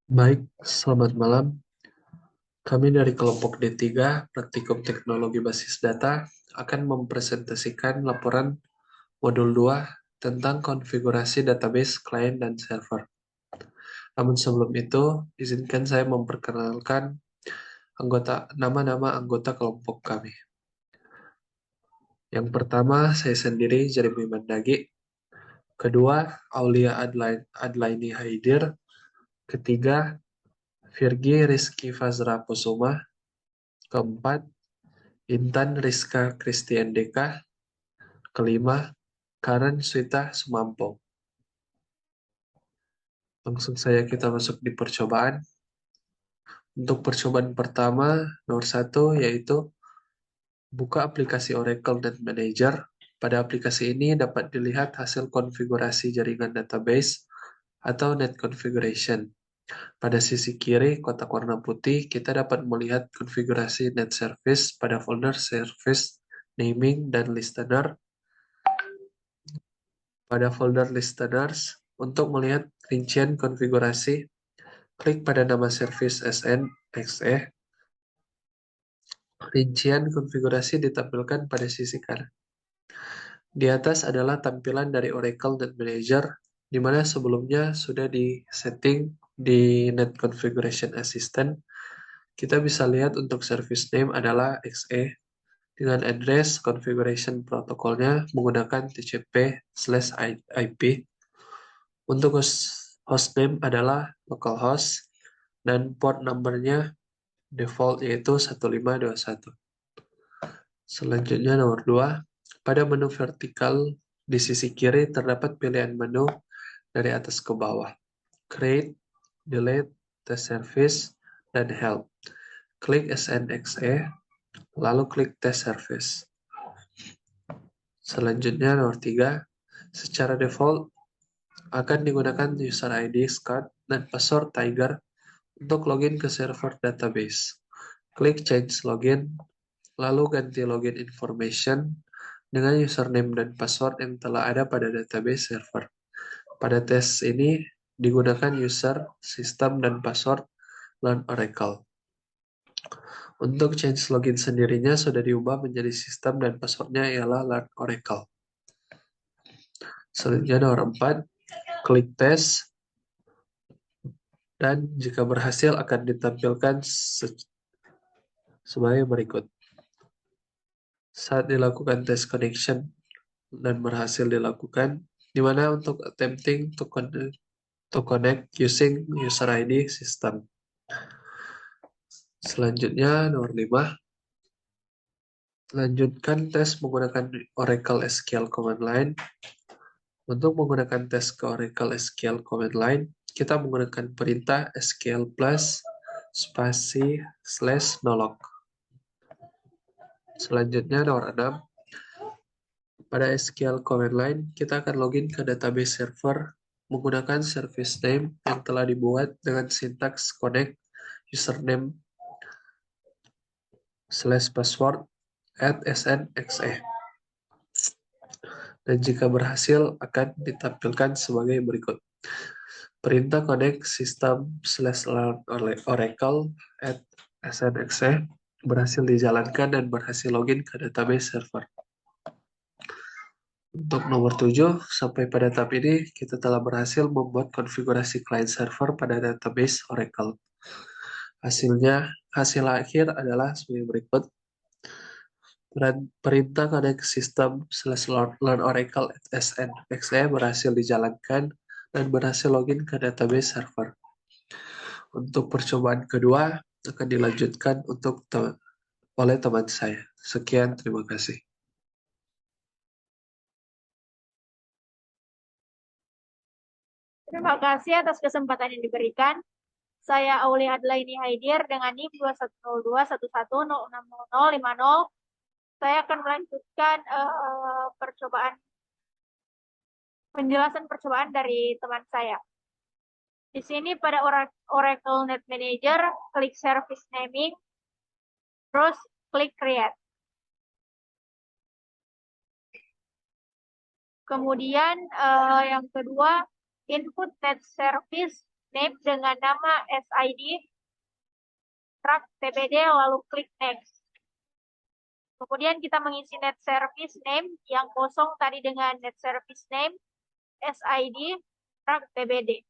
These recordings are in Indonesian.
Baik, selamat malam. Kami dari kelompok D3, Praktikum Teknologi Basis Data, akan mempresentasikan laporan modul 2 tentang konfigurasi database klien dan server. Namun sebelum itu, izinkan saya memperkenalkan nama-nama anggota kelompok kami. Yang pertama, saya sendiri, Jeremy Mandagi. Kedua, Aulia Adlaini Haidir. Ketiga, Virgi Rizky Fazra Kusuma. Keempat, Intan Rizka Christian Deka. Kelima, Karen Swita Sumampo. Langsung saja kita masuk di percobaan. Untuk percobaan pertama, nomor 1, yaitu buka aplikasi Oracle Net Manager. Pada aplikasi ini dapat dilihat hasil konfigurasi jaringan database atau net configuration. Pada sisi kiri, kotak warna putih, kita dapat melihat konfigurasi net service pada folder service, naming, dan listener. Pada folder listeners, untuk melihat rincian konfigurasi, klik pada nama service SNXE. Rincian konfigurasi ditampilkan pada sisi kanan. Di atas adalah tampilan dari Oracle Net Manager, di mana sebelumnya sudah di-setting di Net Configuration Assistant. Kita bisa lihat untuk service name adalah XE, dengan address configuration protokolnya menggunakan TCP/IP. Untuk hostname adalah localhost, dan port numbernya default yaitu 1521. Selanjutnya nomor 2, pada menu vertikal di sisi kiri terdapat pilihan menu dari atas ke bawah. Create, Delete, Test Service, dan Help. Klik SNXE, lalu klik Test Service. Selanjutnya nomor 3, secara default akan digunakan user ID, SCART, dan password Tiger untuk login ke server database. Klik Change Login, lalu ganti login information dengan username dan password yang telah ada pada database server. Pada tes ini digunakan user, sistem, dan password Learn Oracle. Untuk change login sendirinya sudah diubah menjadi sistem dan passwordnya ialah Learn Oracle. Selanjutnya nomor 4, klik tes, dan jika berhasil akan ditampilkan sebagai berikut. Saat dilakukan tes connection dan berhasil dilakukan, di mana untuk attempting to connect using user ID system. Selanjutnya nomor 5, lanjutkan tes menggunakan Oracle SQL Command Line. Untuk menggunakan tes ke Oracle SQL Command Line, kita menggunakan perintah SQL plus spasi /nolog. Selanjutnya nomor 6, pada SQL Command Line, kita akan login ke database server menggunakan service name yang telah dibuat dengan sintaks connect username /password @snxe. Dan jika berhasil akan ditampilkan sebagai berikut. Perintah connect system /oracle @snxe berhasil dijalankan dan berhasil login ke database server. Untuk nomor 7, sampai pada tahap ini kita telah berhasil membuat konfigurasi client server pada database Oracle. Hasil akhir adalah sebagai berikut. Perintah connect system /learn Oracle @snxe berhasil dijalankan dan berhasil login ke database server. Untuk percobaan kedua akan dilanjutkan oleh teman saya. Sekian, terima kasih. Terima kasih atas kesempatan yang diberikan. Saya Aulia Adlaini Haidir dengan NIM 210211060050. Saya akan melanjutkan penjelasan percobaan dari teman saya. Di sini pada Oracle Net Manager, klik Service Naming, terus klik Create. Kemudian yang kedua, input net service name dengan nama SID, track TBD, lalu klik next. Kemudian kita mengisi net service name yang kosong tadi dengan net service name, SID, track TBD.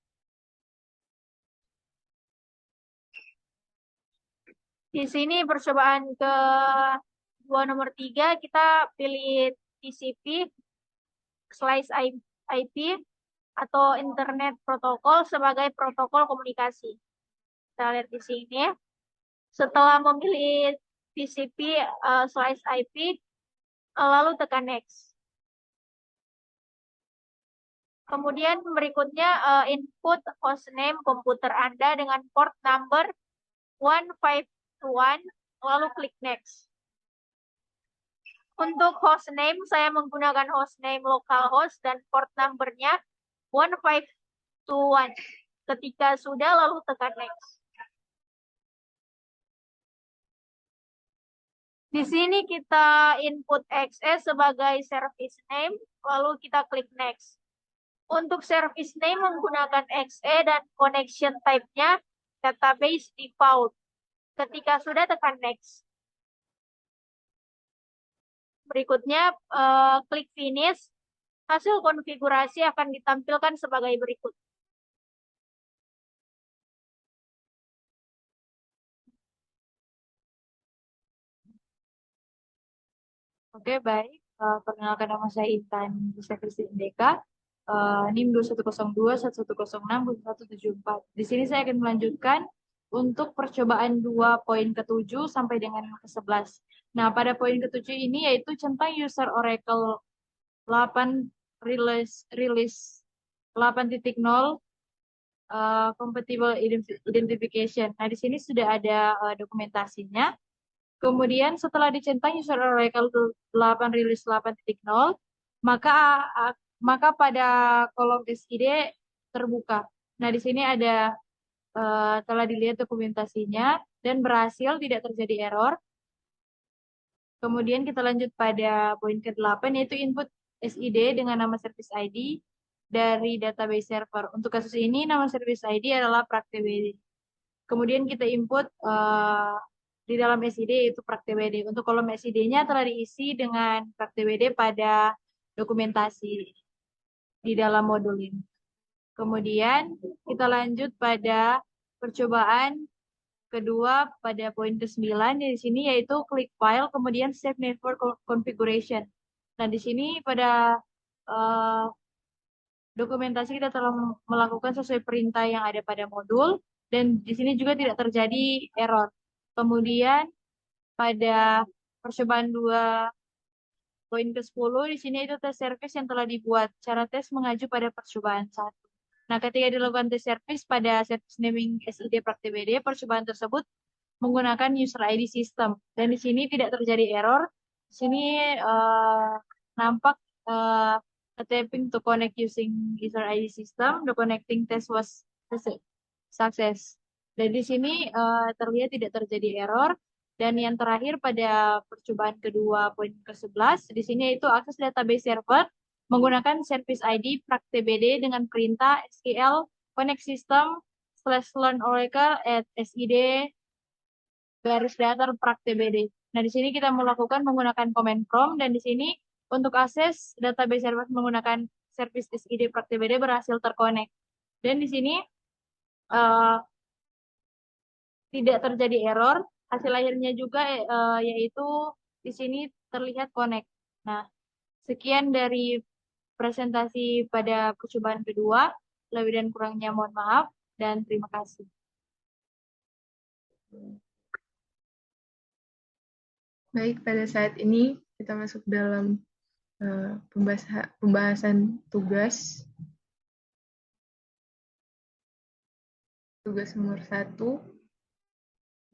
Di sini percobaan ke nomor 3, kita pilih TCP, slice IP, atau Internet Protocol sebagai protokol komunikasi. Kita lihat di sini. Setelah memilih TCP slice IP, lalu tekan next. Kemudian berikutnya input hostname komputer Anda dengan port number 151, lalu klik next. Untuk hostname, saya menggunakan hostname localhost dan port numbernya 1521. Ketika sudah, lalu tekan next. Di sini kita input XE sebagai service name, lalu kita klik next. Untuk service name menggunakan XE dan connection type-nya database default. Ketika sudah, tekan next. Berikutnya, klik finish. Hasil konfigurasi akan ditampilkan sebagai berikut. Oke, baik. Perkenalkan, nama saya Intan Kristi Indeka. NIM 2102-1106-1174. Di sini saya akan melanjutkan untuk percobaan 2 poin ke-7 sampai dengan ke-11. Nah, pada poin ke-7 ini yaitu centang user Oracle 8 release 8.0 compatible identification. Nah, di sini sudah ada dokumentasinya. Kemudian setelah dicentang user Oracle 8 release 8.0, maka pada kolom SID terbuka. Nah, di sini ada telah dilihat dokumentasinya dan berhasil, tidak terjadi error. Kemudian kita lanjut pada poin ke-8, yaitu input SID dengan nama service ID dari database server. Untuk kasus ini, nama service ID adalah PrakTBD. Kemudian kita input di dalam SID yaitu PrakTBD. Untuk kolom SID-nya telah diisi dengan PrakTBD pada dokumentasi di dalam modul ini. Kemudian kita lanjut pada percobaan kedua pada poin ke-9 di sini, yaitu klik file kemudian save network configuration. Nah, di sini pada dokumentasi kita telah melakukan sesuai perintah yang ada pada modul dan di sini juga tidak terjadi error. Kemudian pada percobaan 2 poin ke-10 di sini itu tes service yang telah dibuat. Cara tes mengacu pada percobaan 1. Nah, ketika dilakukan tes service pada service naming SID PrakTBD, percobaan tersebut menggunakan user ID system. Dan di sini tidak terjadi error. Di sini nampak attempting to connect using user ID system. The connecting test was success. Dan di sini terlihat tidak terjadi error. Dan yang terakhir pada percobaan kedua poin ke-11, di sini yaitu akses database server menggunakan service ID PrakTBD dengan perintah SQL connect system /learn Oracle at SID garis datar PrakTBD. Nah, di sini kita melakukan menggunakan command prompt dan di sini untuk akses database server menggunakan service SID PrakTBD berhasil terkonek. Dan di sini tidak terjadi error. Hasil akhirnya juga yaitu di sini terlihat connect. Nah, sekian dari presentasi pada percobaan kedua. Lebih dan kurangnya mohon maaf dan terima kasih. Baik, pada saat ini kita masuk dalam pembahasan tugas nomor 1,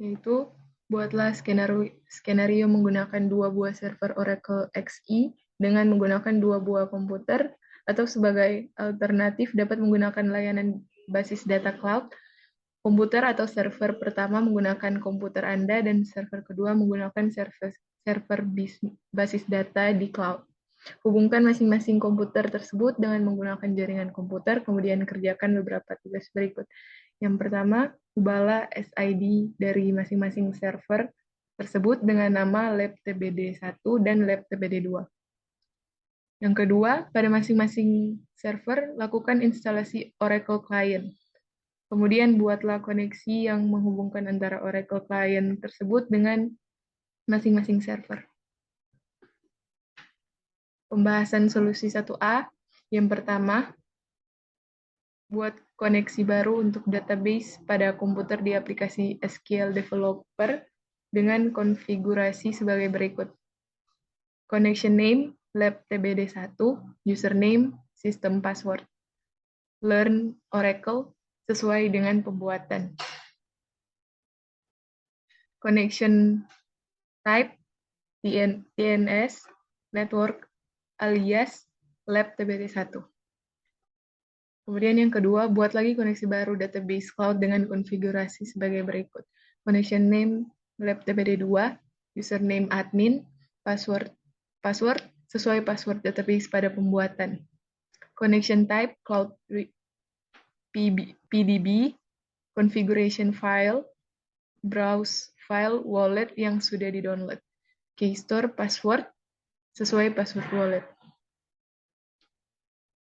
yaitu buatlah skenario menggunakan 2 buah server Oracle XE dengan menggunakan 2 buah komputer, atau sebagai alternatif dapat menggunakan layanan basis data cloud. Komputer atau server pertama menggunakan komputer Anda dan server kedua menggunakan server basis data di cloud. Hubungkan masing-masing komputer tersebut dengan menggunakan jaringan komputer, kemudian kerjakan beberapa tugas berikut. Yang pertama, ubahlah SID dari masing-masing server tersebut dengan nama LabTBD1 dan LabTBD2. Yang kedua, pada masing-masing server, lakukan instalasi Oracle Client. Kemudian buatlah koneksi yang menghubungkan antara Oracle Client tersebut dengan masing-masing server. Pembahasan solusi 1A. Yang pertama, buat koneksi baru untuk database pada komputer di aplikasi SQL Developer dengan konfigurasi sebagai berikut. Connection name, LabTBD1, username, sistem password. Learn Oracle sesuai dengan pembuatan. Connection type, DNS, network, alias LabTBD1. Kemudian yang kedua, buat lagi koneksi baru database cloud dengan konfigurasi sebagai berikut. Connection name LabTBD2, username admin, password sesuai password database pada pembuatan. Connection type cloud PDB, configuration file, browse file wallet yang sudah di-download. Keystore password sesuai password wallet.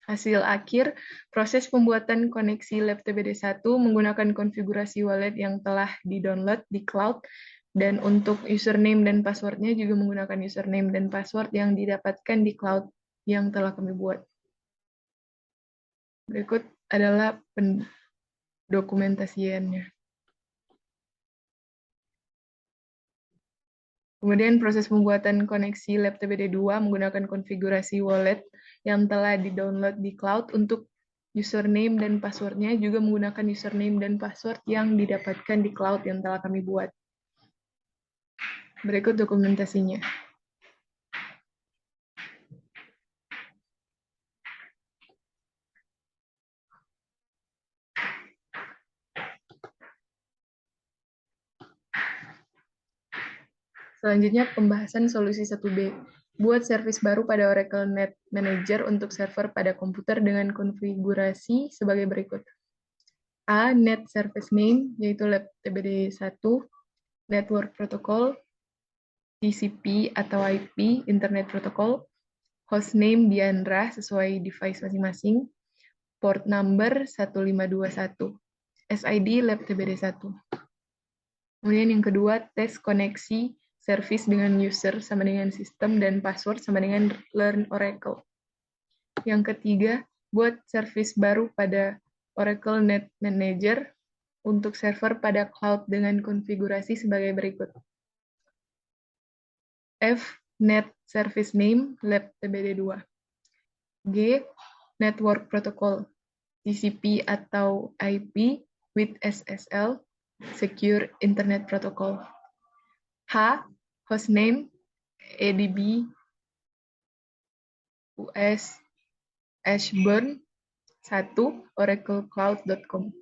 Hasil akhir, proses pembuatan koneksi LabTBD1 menggunakan konfigurasi wallet yang telah di-download di cloud, dan untuk username dan password-nya juga menggunakan username dan password yang didapatkan di cloud yang telah kami buat. Berikut adalah pendokumentasiannya. Kemudian proses pembuatan koneksi LabTBD2 menggunakan konfigurasi wallet yang telah di-download di cloud. Untuk username dan password-nya juga menggunakan username dan password yang didapatkan di cloud yang telah kami buat. Berikut dokumentasinya. Selanjutnya pembahasan solusi 1B. Buat servis baru pada Oracle Net Manager untuk server pada komputer dengan konfigurasi sebagai berikut. A. Net Service Name, yaitu LabTBD1, Network Protocol, TCP atau IP, Internet Protocol, hostname Diandra sesuai device masing-masing, port number 1521, SID LabTBD1. Kemudian yang kedua, tes koneksi service dengan user sama dengan sistem dan password sama dengan Learn Oracle. Yang ketiga, buat service baru pada Oracle Net Manager untuk server pada cloud dengan konfigurasi sebagai berikut. F. Net Service Name LabTBD2. G. Network Protocol TCP atau IP with SSL Secure Internet Protocol. H. Hostname ADB US Ashburn 1 oraclecloud.com.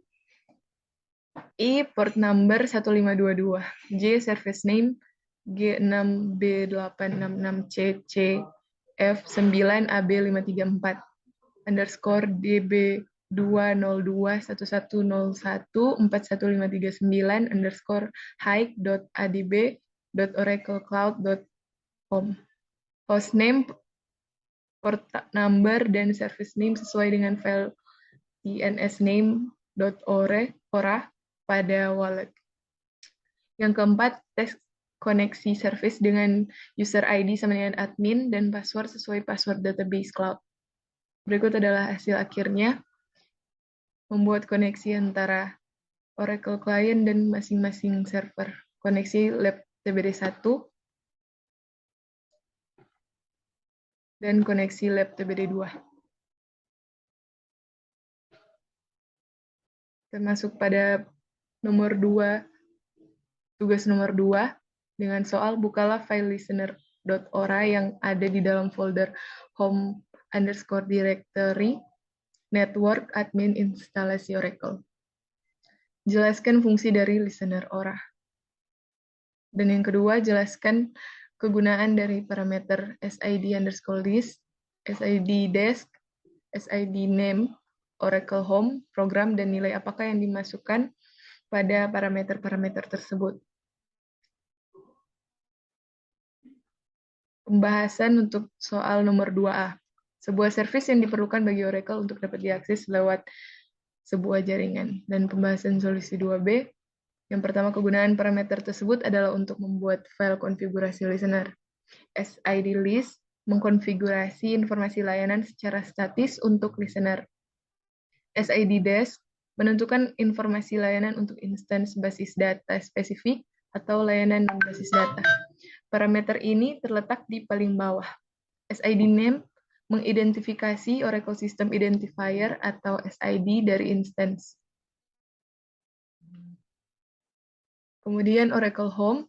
I. Port number 1522. J. Service name G6B866CC F9AB534 underscore DB20211014159 underscore hike.adb.oraclecloud.com. Hostname, port number, dan service name sesuai dengan file dnsname.ora pada wallet. Yang keempat, tes koneksi service dengan user ID sama dengan admin dan password sesuai password database cloud. Berikut adalah hasil akhirnya. Membuat koneksi antara Oracle Client dan masing-masing server. Koneksi LabTBD1 dan koneksi LabTBD2. Termasuk pada nomor 2, tugas nomor 2, dengan soal bukalah file listener.ora yang ada di dalam folder home_directory network admin instalasi Oracle. Jelaskan fungsi dari listener Ora. Dan yang kedua, jelaskan kegunaan dari parameter SID_list, SID desk, SID name, Oracle Home, program, dan nilai apakah yang dimasukkan pada parameter-parameter tersebut. Pembahasan untuk soal nomor 2A. Sebuah service yang diperlukan bagi Oracle untuk dapat diakses lewat sebuah jaringan. Dan pembahasan solusi 2B. Yang pertama, kegunaan parameter tersebut adalah untuk membuat file konfigurasi listener. SID list mengkonfigurasi informasi layanan secara statis untuk listener. SID desk menentukan informasi layanan untuk instance basis data spesifik atau layanan non-basis data. Parameter ini terletak di paling bawah. SID name mengidentifikasi Oracle System Identifier atau SID dari instance. Kemudian Oracle Home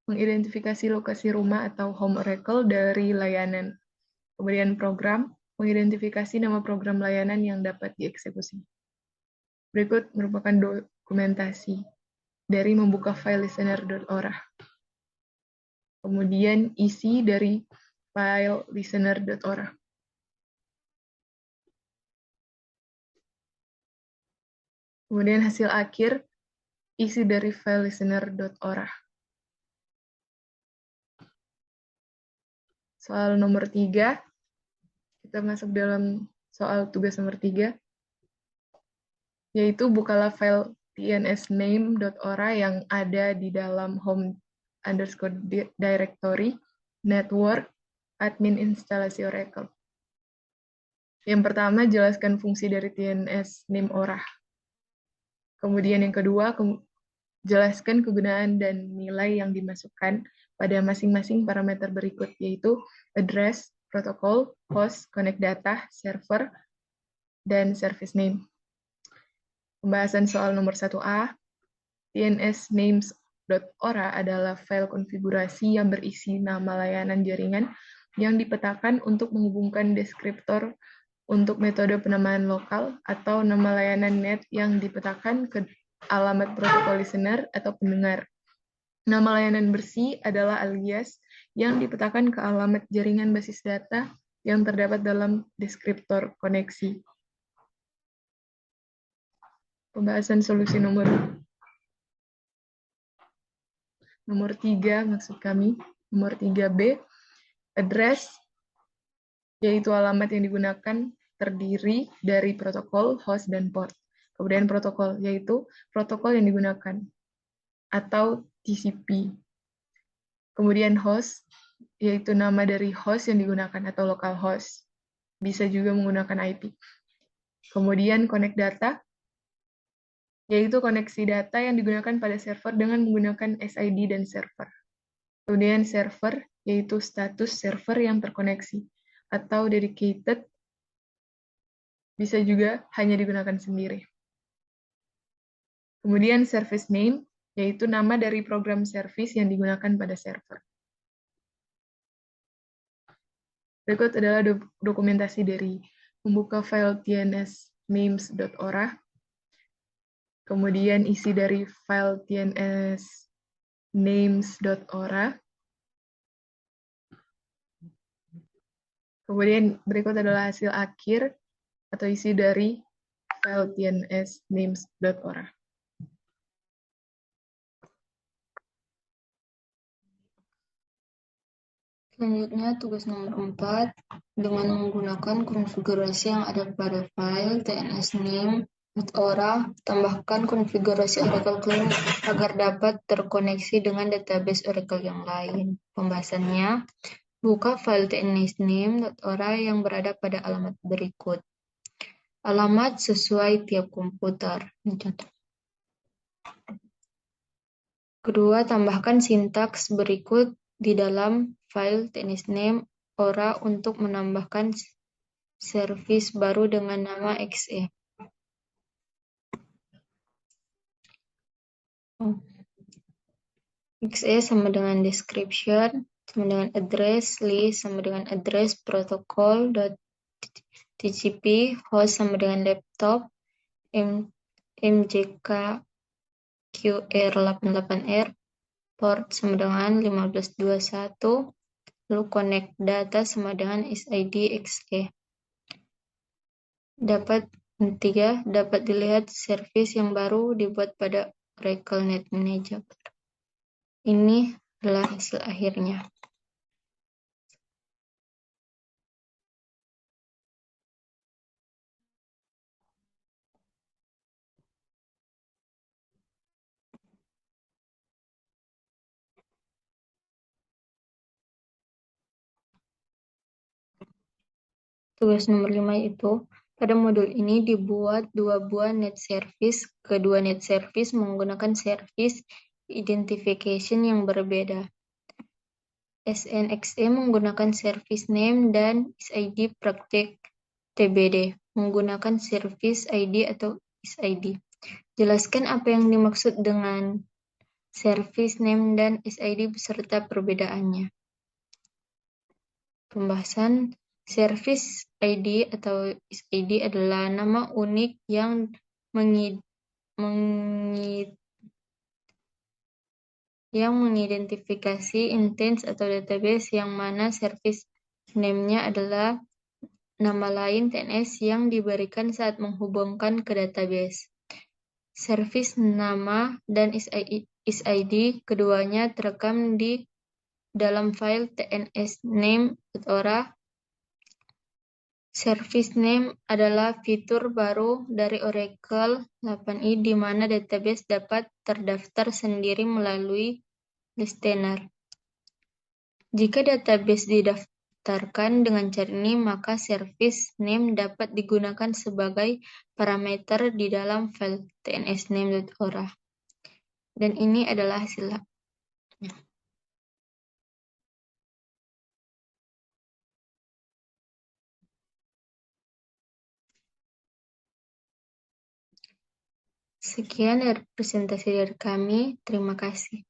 mengidentifikasi lokasi rumah atau home Oracle dari layanan. Kemudian program mengidentifikasi nama program layanan yang dapat dieksekusi. Berikut merupakan dokumentasi dari membuka file listener.ora. Kemudian isi dari file listener.ora. Kemudian hasil akhir isi dari file listener.ora. Soal nomor 3, kita masuk dalam soal tugas nomor 3, yaitu bukalah file tnsname.ora yang ada di dalam home_directory network admin instalasi Oracle. Yang pertama, jelaskan fungsi dari tnsname.ora. Kemudian yang kedua, jelaskan kegunaan dan nilai yang dimasukkan pada masing-masing parameter berikut, yaitu address, protokol, host, connect data, server, dan service name. Pembahasan soal nomor 1A, tnsnames.ora adalah file konfigurasi yang berisi nama layanan jaringan yang dipetakan untuk menghubungkan deskriptor untuk metode penamaan lokal atau nama layanan net yang dipetakan ke alamat protokol listener atau pendengar. Nama layanan bersih adalah alias yang dipetakan ke alamat jaringan basis data yang terdapat dalam deskriptor koneksi. Pembahasan solusi nomor 3 maksud kami, nomor 3B, address, yaitu alamat yang digunakan terdiri dari protokol, host, dan port. Kemudian protokol, yaitu protokol yang digunakan, atau TCP. Kemudian host, yaitu nama dari host yang digunakan, atau localhost. Bisa juga menggunakan IP. Kemudian connect data, yaitu koneksi data yang digunakan pada server dengan menggunakan SID dan server. Kemudian server, yaitu status server yang terkoneksi, atau dedicated, bisa juga hanya digunakan sendiri. Kemudian service name, yaitu nama dari program service yang digunakan pada server. Berikut adalah dokumentasi dari membuka file tnsnames.ora, kemudian isi dari file tnsnames.ora, kemudian berikut adalah hasil akhir atau isi dari file tnsnames.ora. Selanjutnya, tugas nomor 4, dengan menggunakan konfigurasi yang ada pada file tnsname.ora, tambahkan konfigurasi Oracle Cloud agar dapat terkoneksi dengan database Oracle yang lain. Pembahasannya, buka file tnsname.ora yang berada pada alamat berikut. Alamat sesuai tiap komputer. Kedua, tambahkan sintaks berikut di dalam file tnsname.ora untuk menambahkan service baru dengan nama XE. XE sama dengan description, sama dengan address, list sama dengan address, protocol, TCP, host sama dengan laptop, MJK QR88R, port sama dengan 1521, lalu connect data sama dengan SID XE. Dapat Yang ketiga, dapat dilihat servis yang baru dibuat pada Oracle Net Manager. Ini adalah hasil akhirnya. Tugas nomor 5 itu, pada modul ini dibuat 2 buah net service. Kedua net service menggunakan service identification yang berbeda. SNXE menggunakan service name dan SID praktek TBD menggunakan service ID atau SID. Jelaskan apa yang dimaksud dengan service name dan SID beserta perbedaannya. Pembahasan service ID atau SID adalah nama unik yang mengidentifikasi instance atau database yang mana service name-nya adalah nama lain TNS yang diberikan saat menghubungkan ke database. Service nama dan SID keduanya terekam di dalam file tnsname.ora. Service name adalah fitur baru dari Oracle 8i di mana database dapat terdaftar sendiri melalui listener. Jika database didaftarkan dengan cara ini, maka service name dapat digunakan sebagai parameter di dalam file tnsname.ora. Dan ini adalah hasilnya. Sekian dari presentasi dari kami. Terima kasih.